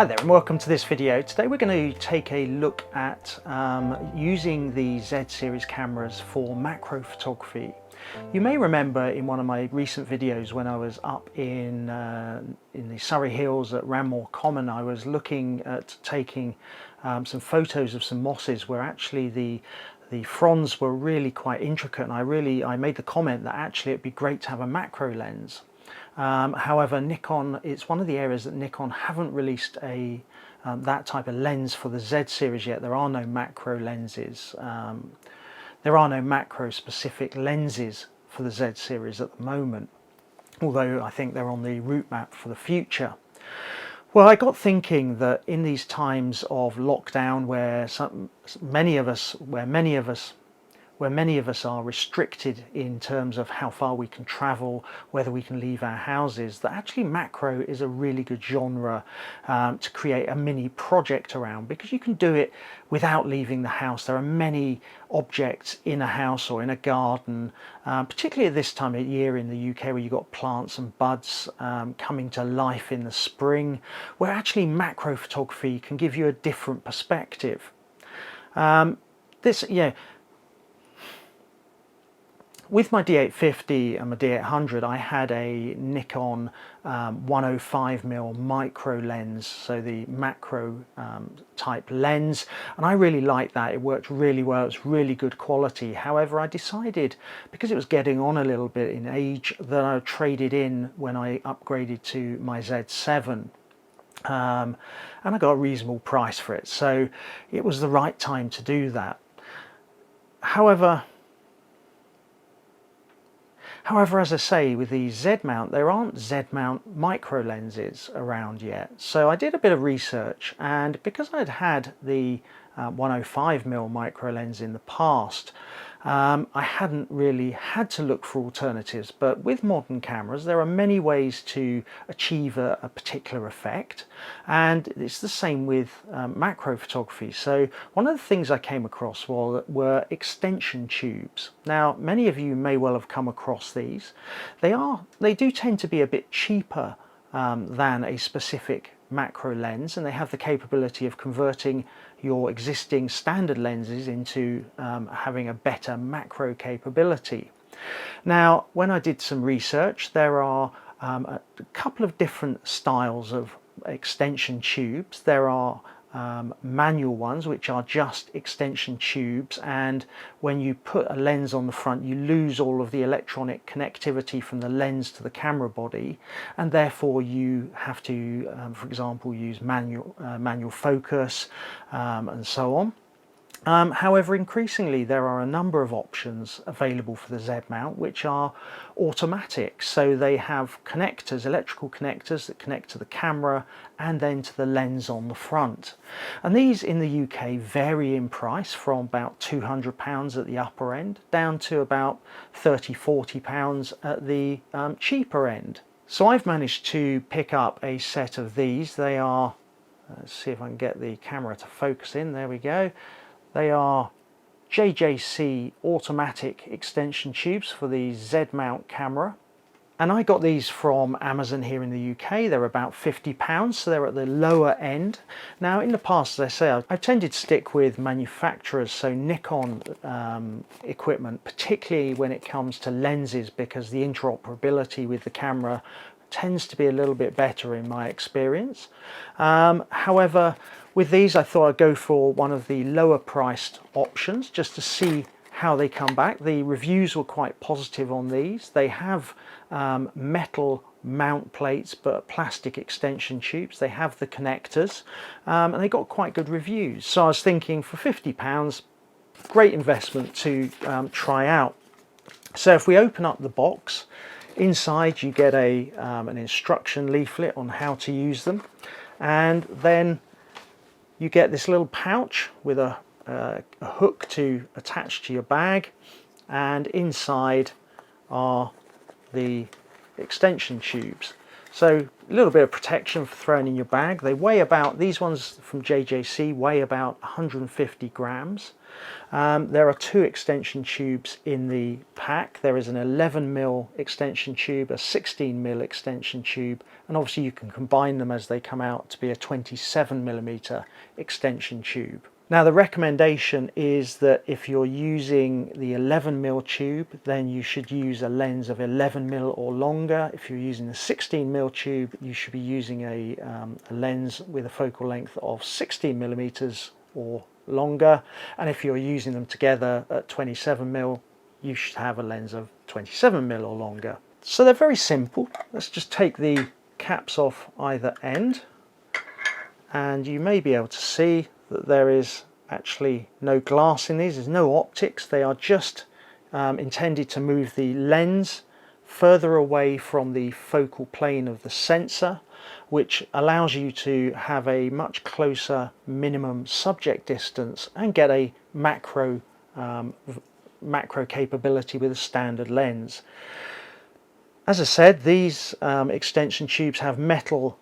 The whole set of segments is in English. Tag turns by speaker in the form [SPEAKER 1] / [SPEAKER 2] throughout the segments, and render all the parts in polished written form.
[SPEAKER 1] Hi there and welcome to this video. Today we're going to take a look at using the Z series cameras for macro photography. You may remember in one of my recent videos when I was up in the Surrey Hills at Ranmore Common, I was looking at taking some photos of some mosses where actually the fronds were really quite intricate, and I made the comment that actually it'd be great to have a macro lens. However, Nikon, it's one of the areas that Nikon haven't released that type of lens for the Z series yet. There are no macro lenses. There are no macro specific lenses for the Z series at the moment, although I think they're on the route map for the future. Well, I got thinking that in these times of lockdown where many of us are restricted in terms of how far we can travel, whether we can leave our houses, that actually macro is a really good genre to create a mini project around, because you can do it without leaving the house. There are many objects in a house or in a garden, particularly at this time of year in the UK where you've got plants and buds coming to life in the spring, where actually macro photography can give you a different perspective. With my D850 and my D800, I had a Nikon 105mm micro lens, so the macro type lens, and I really liked that. It worked really well, it's really good quality. However, I decided, because it was getting on a little bit in age, that I would trade it in when I upgraded to my Z7. And I got a reasonable price for it, so it was the right time to do that. However, as I say, with the Z mount, there aren't Z mount micro lenses around yet. So I did a bit of research, and because I'd had the 105mm micro lens in the past, I hadn't really had to look for alternatives. But with modern cameras, there are many ways to achieve a particular effect, and it's the same with macro photography. So one of the things I came across were extension tubes. Now, many of you may well have come across these. They do tend to be a bit cheaper than a specific macro lens, and they have the capability of converting your existing standard lenses into having a better macro capability. Now, when I did some research, there are a couple of different styles of extension tubes. There are manual ones, which are just extension tubes, and when you put a lens on the front, you lose all of the electronic connectivity from the lens to the camera body, and therefore you have to, for example, use manual focus and so on. However, increasingly there are a number of options available for the Z mount which are automatic. So they have connectors, electrical connectors that connect to the camera and then to the lens on the front. And these in the UK vary in price from about £200 at the upper end down to about £30–40 at the cheaper end. So I've managed to pick up a set of these. They are, let's see if I can get the camera to focus in, there we go. They are JJC automatic extension tubes for the Z mount camera, and I got these from Amazon here in the UK. They're about £50, so they're at the lower end. Now, in the past, as I say, I've tended to stick with manufacturers, so Nikon equipment, particularly when it comes to lenses, because the interoperability with the camera tends to be a little bit better in my experience. However, with these I thought I'd go for one of the lower priced options just to see how they come back. The reviews were quite positive on these. They have metal mount plates but plastic extension tubes. They have the connectors, and they got quite good reviews. So I was thinking, for £50, great investment to try out. So if we open up the box, inside you get an instruction leaflet on how to use them, and then you get this little pouch with a hook to attach to your bag, and inside are the extension tubes. So a little bit of protection for throwing in your bag. They weigh about, these ones from JJC weigh about 150 grams. There are two extension tubes in the pack. There is an 11mm extension tube, a 16mm extension tube, and obviously you can combine them as they come out to be a 27mm extension tube. Now the recommendation is that if you're using the 11mm tube, then you should use a lens of 11mm or longer. If you're using the 16mm tube, you should be using a lens with a focal length of 16mm or longer. And if you're using them together at 27mm, you should have a lens of 27mm or longer. So they're very simple. Let's just take the caps off either end, and you may be able to see that there is actually no glass in these. There's no optics. They are just intended to move the lens further away from the focal plane of the sensor, which allows you to have a much closer minimum subject distance and get a macro capability with a standard lens. As I said, these extension tubes have metal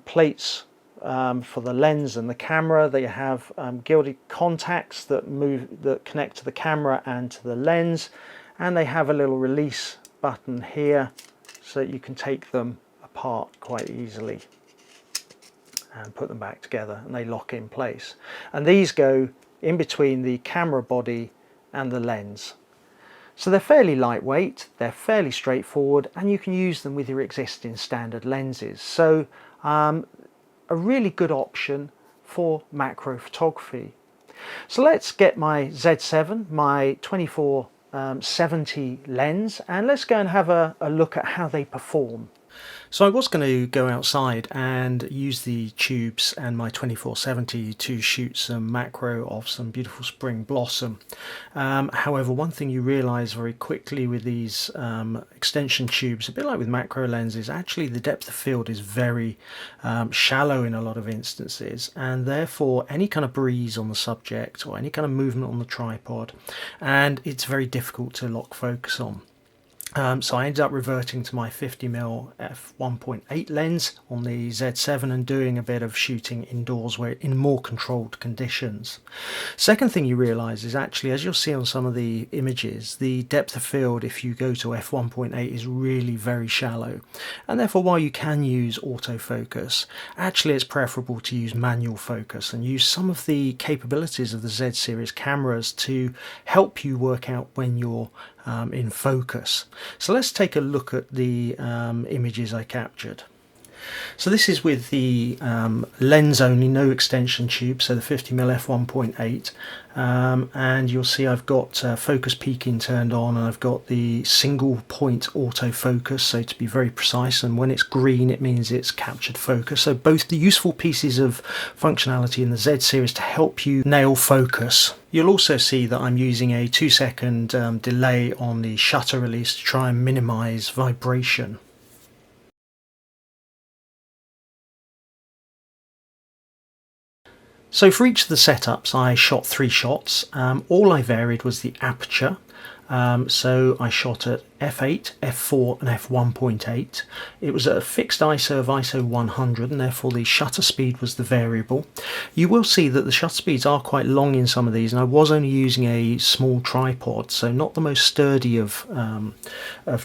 [SPEAKER 1] plates for the lens and the camera. They have gilded contacts that connect to the camera and to the lens, and they have a little release button here so that you can take them apart quite easily and put them back together, and they lock in place. And these go in between the camera body and the lens. So they're fairly lightweight, they're fairly straightforward, and you can use them with your existing standard lenses. So a really good option for macro photography. So let's get my Z7, my 24-70 lens, and let's go and have a look at how they perform. So I was going to go outside and use the tubes and my 24-70 to shoot some macro of some beautiful spring blossom. However, one thing you realise very quickly with these extension tubes, a bit like with macro lenses, actually the depth of field is very shallow in a lot of instances, and therefore any kind of breeze on the subject or any kind of movement on the tripod, and it's very difficult to lock focus on. So I ended up reverting to my 50mm f1.8 lens on the Z7 and doing a bit of shooting indoors where in more controlled conditions. Second thing you realise is actually, as you'll see on some of the images, the depth of field if you go to f1.8 is really very shallow, and therefore while you can use autofocus, actually it's preferable to use manual focus and use some of the capabilities of the Z series cameras to help you work out when you're in focus. So let's take a look at the images I captured. So this is with the lens only, no extension tube, so the 50mm f1.8, and you'll see I've got focus peaking turned on, and I've got the single point autofocus, so to be very precise, and when it's green it means it's captured focus. So both the useful pieces of functionality in the Z series to help you nail focus. You'll also see that I'm using a 2-second delay on the shutter release to try and minimize vibration. So for each of the setups I shot 3 shots. All I varied was the aperture. So I shot at f8, f4 and f1.8. It was at a fixed ISO of ISO 100, and therefore the shutter speed was the variable. You will see that the shutter speeds are quite long in some of these, and I was only using a small tripod, so not the most sturdy of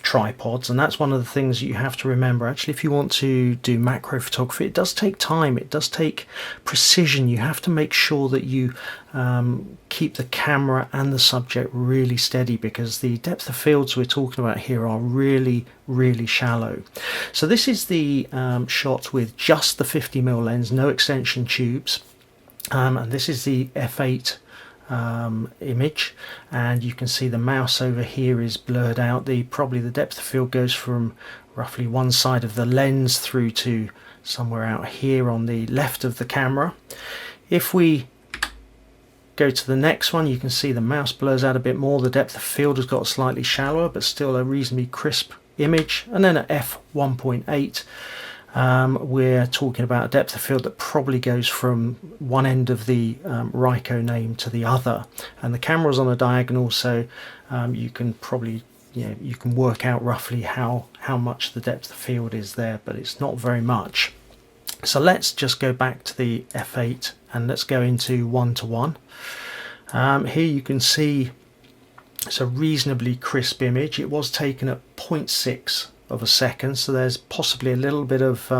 [SPEAKER 1] tripods, and that's one of the things you have to remember. Actually, if you want to do macro photography, it does take time, it does take precision. You have to make sure that you keep the camera and the subject really steady, because the depth of fields we're talking about here are really shallow. So this is the shot with just the 50mm lens, no extension tubes, and this is the f8 image, and you can see the mouse over here is blurred out. Probably the depth of field goes from roughly one side of the lens through to somewhere out here on the left of the camera. If we go to the next one, you can see the mouse blurs out a bit more. The depth of field has got slightly shallower, but still a reasonably crisp image. And then at f1.8, we're talking about a depth of field that probably goes from one end of the Ricoh name to the other. And the camera's on a diagonal, so you can probably you can work out roughly how much the depth of field is there, but it's not very much. So let's just go back to the f8 and let's go into 1:1. Here you can see it's a reasonably crisp image. It was taken at 0.6 of a second, so there's possibly a little bit of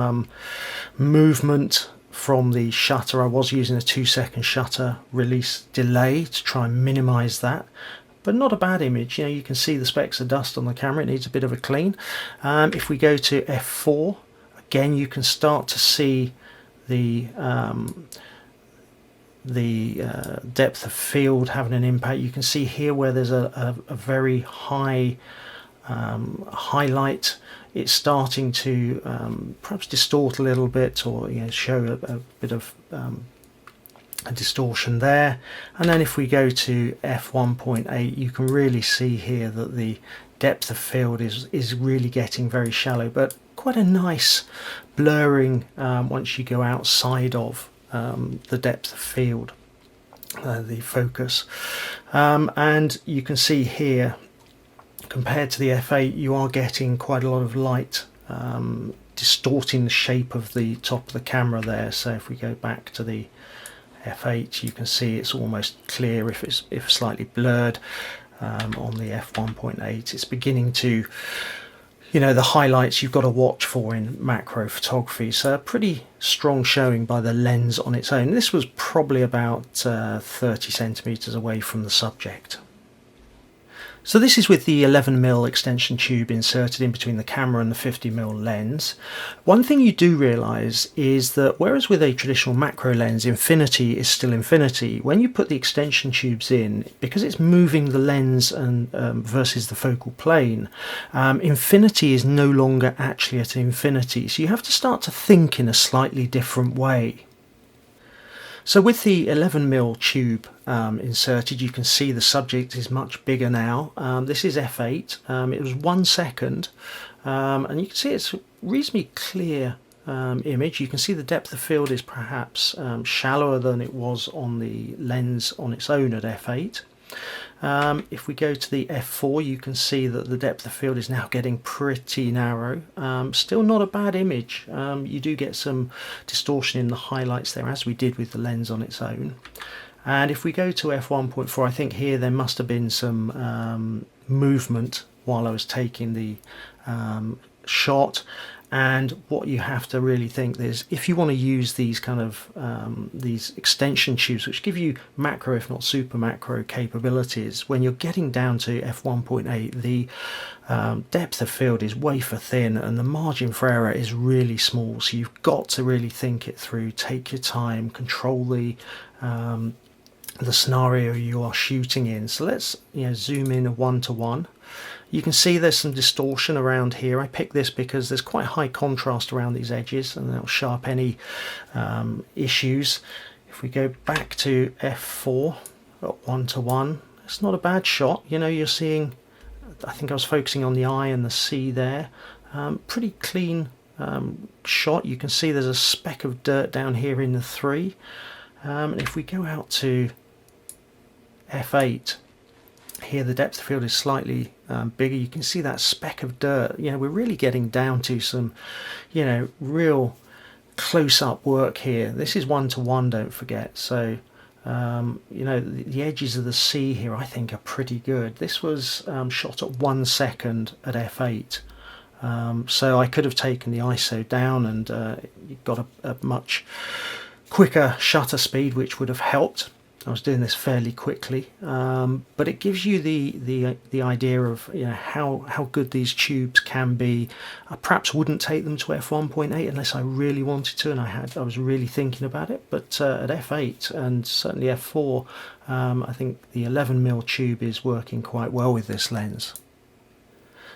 [SPEAKER 1] movement from the shutter. I was using a 2-second shutter release delay to try and minimize that, but not a bad image. You can see the specks of dust on the camera. It needs a bit of a clean. If we go to f4, again you can start to see the depth of field having an impact. You can see here where there's a very high highlight. It's starting to perhaps distort a little bit, or show a bit of a distortion there. And then if we go to f1.8, you can really see here that the depth of field is really getting very shallow, but quite a nice blurring once you go outside of the depth of field, the focus. And you can see here, compared to the f8, you are getting quite a lot of light distorting the shape of the top of the camera there. So if we go back to the f8, you can see it's almost clear if slightly blurred. On the f1.8, it's beginning to, the highlights you've got to watch for in macro photography. So a pretty strong showing by the lens on its own. This was probably about 30 centimeters away from the subject. So this is with the 11mm extension tube inserted in between the camera and the 50mm lens. One thing you do realise is that whereas with a traditional macro lens, infinity is still infinity, when you put the extension tubes in, because it's moving the lens and versus the focal plane, infinity is no longer actually at infinity. So you have to start to think in a slightly different way. So with the 11mm tube inserted, you can see the subject is much bigger now. This is f8. It was 1 second, and you can see it's a reasonably clear image. You can see the depth of field is perhaps shallower than it was on the lens on its own at f8. If we go to the f4, you can see that the depth of field is now getting pretty narrow. Still not a bad image. You do get some distortion in the highlights there, as we did with the lens on its own. And if we go to f1.4, I think here there must have been some movement while I was taking the shot. And what you have to really think is, if you want to use these kind of these extension tubes, which give you macro if not super macro capabilities, when you're getting down to f1.8, the depth of field is wafer thin and the margin for error is really small. So you've got to really think it through, take your time, control the scenario you are shooting in. So let's zoom in 1:1. You can see there's some distortion around here. I picked this because there's quite high contrast around these edges, and that'll show up any issues. If we go back to f4 at 1:1, it's not a bad shot. You're seeing, I think I was focusing on the I and the C there. Pretty clean shot. You can see there's a speck of dirt down here in the 3. And if we go out to f8, here the depth of field is slightly bigger. You can see that speck of dirt. We're really getting down to some real close-up work here. This is 1:1, don't forget. So the edges of the C here I think are pretty good. This was shot at 1 second at f8, so I could have taken the ISO down and got a much quicker shutter speed, which would have helped. I was doing this fairly quickly, but it gives you the idea of how good these tubes can be. I perhaps wouldn't take them to f1.8 unless I really wanted to, and I was really thinking about it. But at f8 and certainly f4, I think the 11mm tube is working quite well with this lens.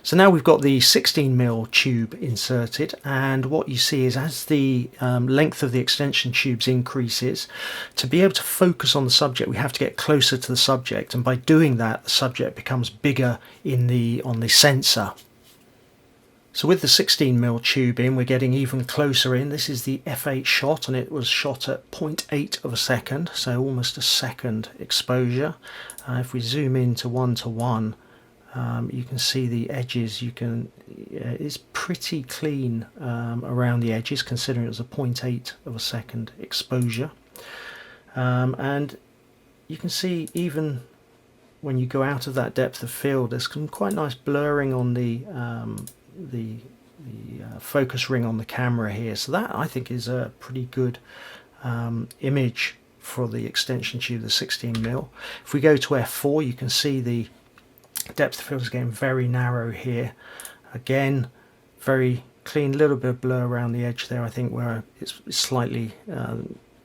[SPEAKER 1] So now we've got the 16mm tube inserted, and what you see is as the length of the extension tubes increases, to be able to focus on the subject we have to get closer to the subject, and by doing that the subject becomes bigger on the sensor. So with the 16mm tube in, we're getting even closer in. This is the f8 shot, and it was shot at 0.8 of a second, so almost a second exposure. If we zoom into 1:1, You can see the edges. It's pretty clean around the edges, considering it was a 0.8 of a second exposure. And you can see even when you go out of that depth of field, there's some quite nice blurring on the focus ring on the camera here. So that, I think, is a pretty good image for the extension tube, the 16mm. If we go to f4, you can see the depth of field is getting very narrow here. Again, very clean, little bit of blur around the edge there, I think, where it's slightly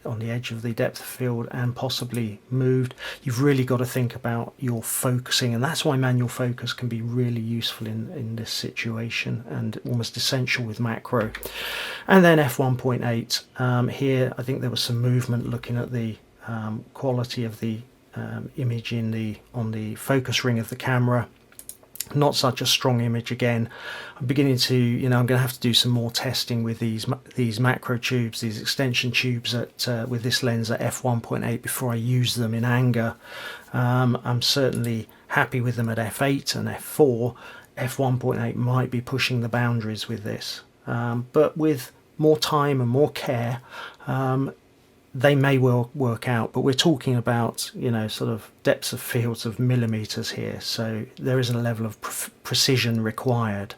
[SPEAKER 1] on the edge of the depth of field and possibly moved. You've really got to think about your focusing, and that's why manual focus can be really useful in this situation and almost essential with macro. And then f1.8, here I think there was some movement looking at the quality of the image on the focus ring of the camera. Not such a strong image again. I'm beginning to, I'm going to have to do some more testing with these macro tubes, these extension tubes with this lens at f1.8 before I use them in anger. I'm certainly happy with them at f8 and f4. f1.8 might be pushing the boundaries with this, but with more time and more care, they may well work out. But we're talking about, sort of depths of fields of millimeters here, so there is a level of precision required.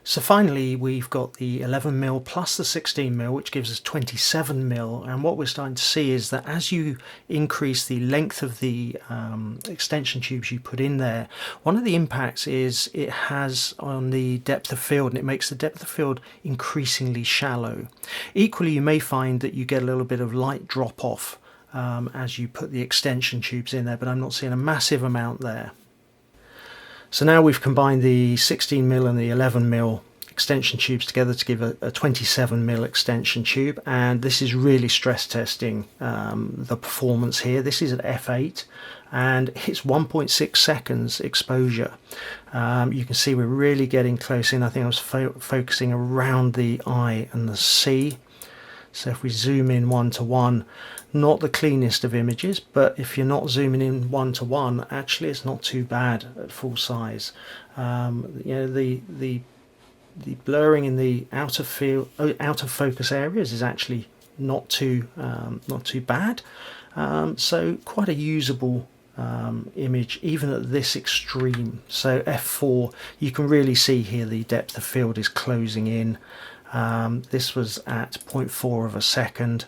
[SPEAKER 1] So finally, we've got the 11mm plus the 16mm, which gives us 27mm. And what we're starting to see is that as you increase the length of the extension tubes you put in there, one of the impacts is it has on the depth of field, and it makes the depth of field increasingly shallow. Equally, you may find that you get a little bit of light drop off as you put the extension tubes in there, but I'm not seeing a massive amount there. So now we've combined the 16mm and the 11mm extension tubes together to give a 27mm extension tube, and this is really stress testing the performance here. This is at f8 and it's 1.6 seconds exposure. You can see we're really getting close in. I think I was focusing around the I and the C. So if we zoom in 1:1, not the cleanest of images, but if you're not zooming in 1:1, actually it's not too bad at full size. The blurring in the out of focus areas is actually not too bad. So quite a usable image even at this extreme. So f4, you can really see here the depth of field is closing in. This was at 0.4 of a second,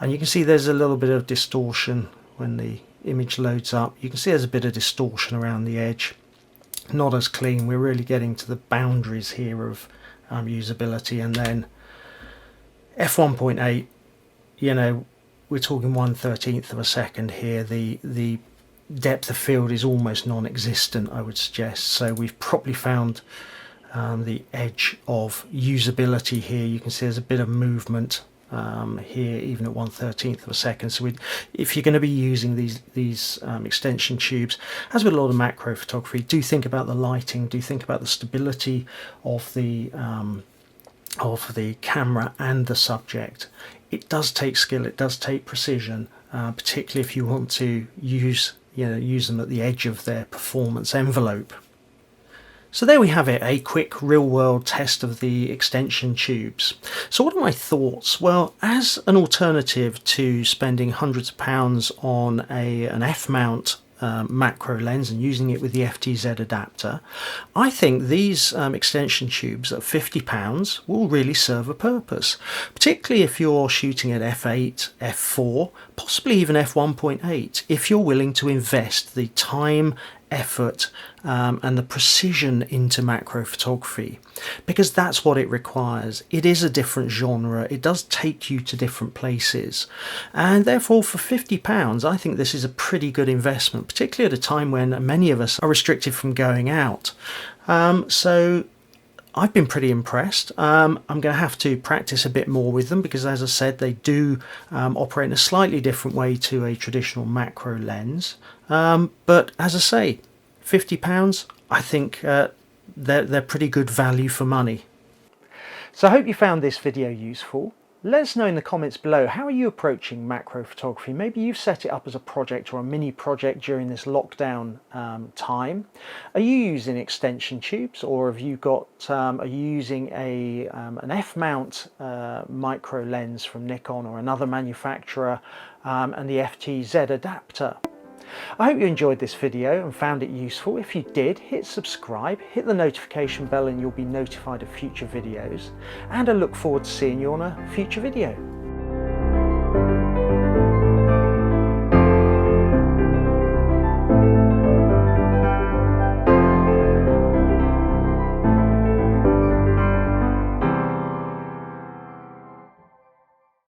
[SPEAKER 1] and you can see there's a little bit of distortion when the image loads up. You can see there's a bit of distortion around the edge, not as clean. We're really getting to the boundaries here of usability. And then f1.8, we're talking 1/13 of a second here. The depth of field is almost non-existent, I would suggest. So we've probably found the edge of usability here. You can see there's a bit of movement here, even at 1/13 of a second. So if you're going to be using these extension tubes, as with a lot of macro photography, do think about the lighting, do think about the stability of the camera and the subject. It does take skill, it does take precision, particularly if you want to use them at the edge of their performance envelope. So there we have it, a quick real-world test of the extension tubes. So what are my thoughts? Well, as an alternative to spending hundreds of pounds on an F-mount macro lens and using it with the FTZ adapter, I think these extension tubes at £50 will really serve a purpose, particularly if you're shooting at f8, f4, possibly even f1.8, if you're willing to invest the time, effort and the precision into macro photography, because that's what it requires. It is a different genre, it does take you to different places, and therefore for £50 I think this is a pretty good investment, particularly at a time when many of us are restricted from going out. So I've been pretty impressed. I'm going to have to practice a bit more with them because, as I said, they do operate in a slightly different way to a traditional macro lens. But as I say, £50, I think they're pretty good value for money. So I hope you found this video useful. Let us know in the comments below, how are you approaching macro photography? Maybe you've set it up as a project or a mini project during this lockdown time. Are you using extension tubes, or have you got, are you using an F-mount micro lens from Nikon or another manufacturer, and the FTZ adapter? I hope you enjoyed this video and found it useful. If you did, hit subscribe, hit the notification bell and you'll be notified of future videos. And I look forward to seeing you on a future video.